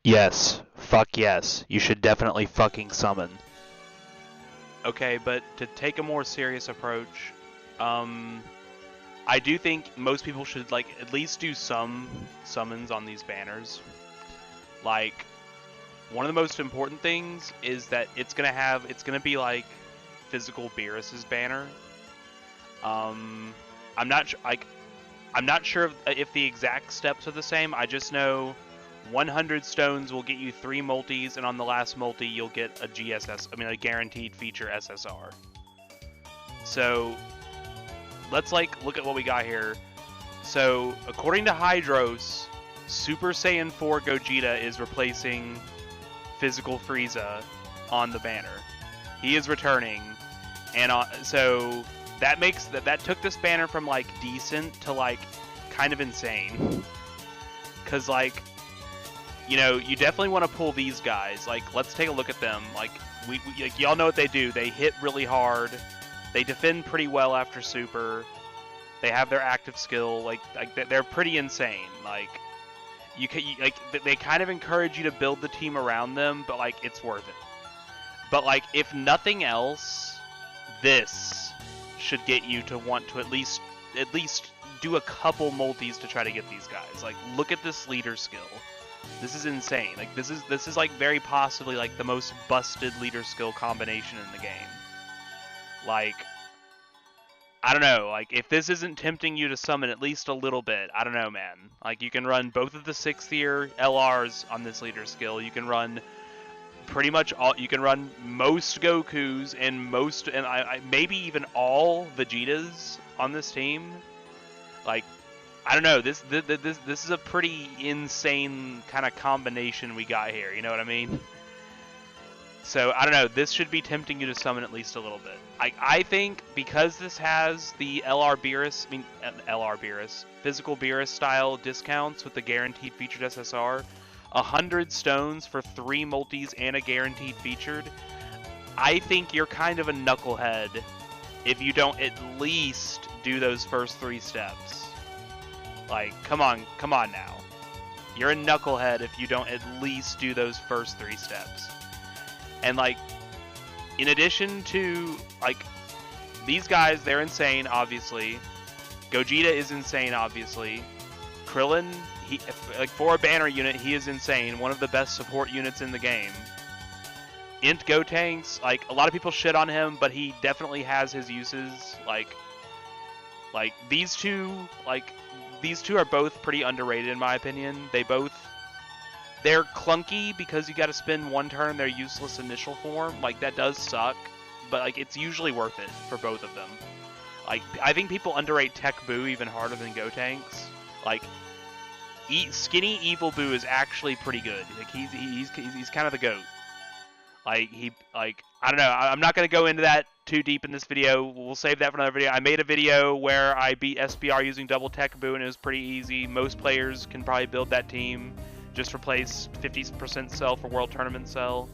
Yes. Fuck yes. You should definitely fucking summon. Okay, but to take a more serious approach, I do think most people should like at least do some summons on these banners. Like, one of the most important things is that it's gonna be like physical Beerus's banner. I'm not I'm not sure if the exact steps are the same. I just know 100 stones will get you 3 multis, and on the last multi you'll get a guaranteed feature SSR. So let's look at what we got here. So according to Hydros, Super Saiyan 4 Gogeta is replacing Physical Frieza on the banner. He is returning, and so that took this banner from like decent to like kind of insane. Cause you definitely want to pull these guys. Like, let's take a look at them. Like y'all know what they do. They hit really hard. They defend pretty well after super. They have their active skill. Like they're pretty insane. Like they kind of encourage you to build the team around them, but like it's worth it. But like if nothing else, this should get you to want to at least do a couple multis to try to get these guys. Like, look at this leader skill. This is insane. Like this is like very possibly like the most busted leader skill combination in the game. Like, I don't know, like if this isn't tempting you to summon at least a little bit, I don't know, man. Like, you can run both of the 6th tier LRs on this leader skill. You can run pretty much all. You can run most Gokus and maybe even all Vegetas on this team. Like, I don't know. This is a pretty insane kind of combination we got here. You know what I mean? So I don't know. This should be tempting you to summon at least a little bit. I think because this has the LR Beerus, physical Beerus style discounts with the guaranteed featured SSR, 100 stones for 3 multis and a guaranteed featured. I think you're kind of a knucklehead if you don't at least do those first 3 steps. Like, come on now. You're a knucklehead if you don't at least do those first 3 steps. And like, in addition to like these guys, they're insane, obviously. Gogeta is insane, obviously. Krillin, for a banner unit, he is insane. One of the best support units in the game. Int Gotenks, like, a lot of people shit on him, but he definitely has his uses. Like these two are both pretty underrated in my opinion. They're clunky because you got to spend 1 turn in their useless initial form. Like, that does suck, but like it's usually worth it for both of them. Like, I think people underrate Tech Boo even harder than Gotenks. Like, skinny evil Boo is actually pretty good. Like, he's kind of the goat. I don't know. I'm not gonna go into that too deep in this video. We'll save that for another video. I made a video where I beat SBR using double Tech Boo, and it was pretty easy. Most players can probably build that team. Just replace 50% cell for World Tournament cell.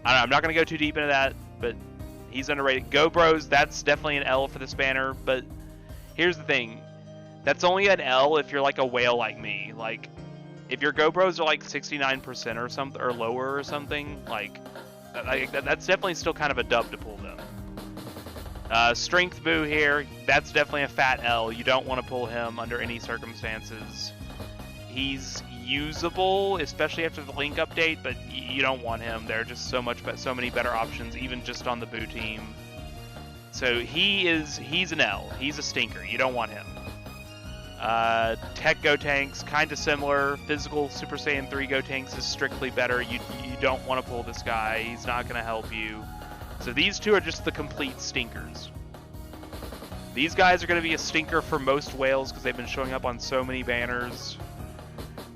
I don't know, I'm not going to go too deep into that, but he's underrated. Go Bros, that's definitely an L for this banner, but here's the thing. That's only an L if you're like a whale like me. Like, if your Go Bros are like 69% or something, or lower or something, like, that's definitely still kind of a dub to pull them. Strength Boo here, that's definitely a fat L. You don't want to pull him under any circumstances. He's usable, especially after the Link update, but you don't want him. There are just so many better options, even just on the Boo team. So he's an L. He's a stinker. You don't want him. Tech Gotenks, kind of similar. Physical Super Saiyan 3 Gotenks is strictly better. You don't want to pull this guy. He's not going to help you. So these two are just the complete stinkers. These guys are going to be a stinker for most whales because they've been showing up on so many banners.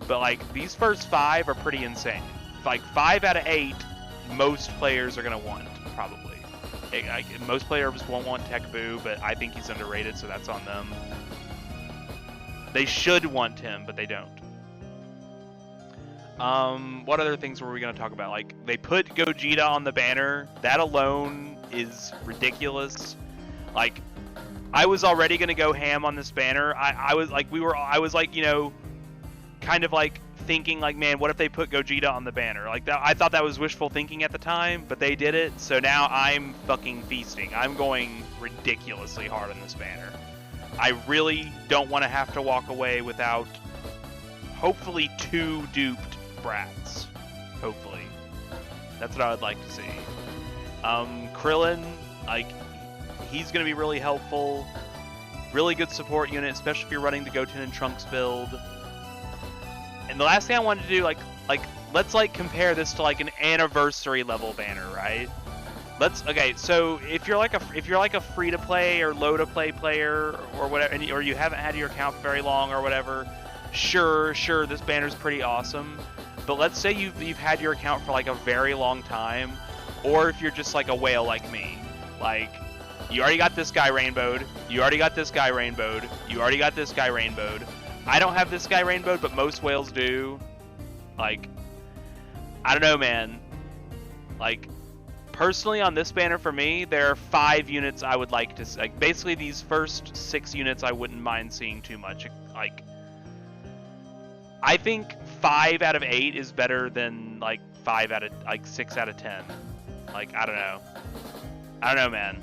But like, these first 5 are pretty insane. Like, 5 out of 8, most players are going to want, probably. Most players won't want Tech Boo, but I think he's underrated, so that's on them. They should want him, but they don't. What other things were we going to talk about? Like, they put Gogeta on the banner. That alone is ridiculous. Like, I was already going to go ham on this banner. I was like, you know, kind of like thinking like, man, what if they put Gogeta on the banner? Like that, I thought that was wishful thinking at the time, but they did it. So now I'm fucking feasting. I'm going ridiculously hard on this banner. I really don't want to have to walk away without hopefully 2 duped brats. Hopefully. That's what I would like to see. Krillin, like, he's going to be really helpful. Really good support unit, especially if you're running the Goten and Trunks build. And the last thing I wanted to do, let's compare this to like an anniversary level banner, right? Okay, so if you're like a free to play or low to play player or whatever, or you haven't had your account for very long or whatever, sure, this banner's pretty awesome. But let's say you've had your account for like a very long time, or if you're just like a whale like me, like you already got this guy rainbowed, you already got this guy rainbowed, you already got this guy rainbowed. I don't have this guy rainbowed, but most whales do. Like, I don't know, man. Like, personally on this banner for me, there are 5 units I would like to see. Like, basically these first 6 units I wouldn't mind seeing too much. Like, I think 5 out of 8 is better than like 6 out of 10. Like, I don't know, man.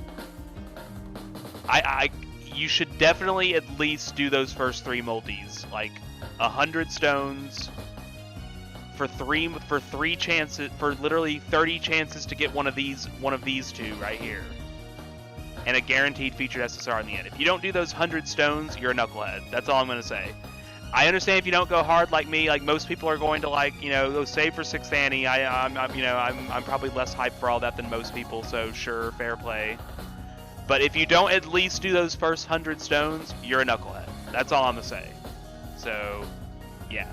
You should definitely at least do those first 3 multis. Like 100 stones for 3 chances, for literally 30 chances to get one of these 2 right here, and a guaranteed featured SSR in the end. If you don't do those 100 stones, you're a knucklehead. That's all I'm gonna say. I understand if you don't go hard like me, like most people are going to, like, you know, go save for 6th Annie. I'm probably less hyped for all that than most people, so sure, fair play. But if you don't at least do those first 100 stones, you're a knucklehead. That's all I'm gonna say. So, yeah.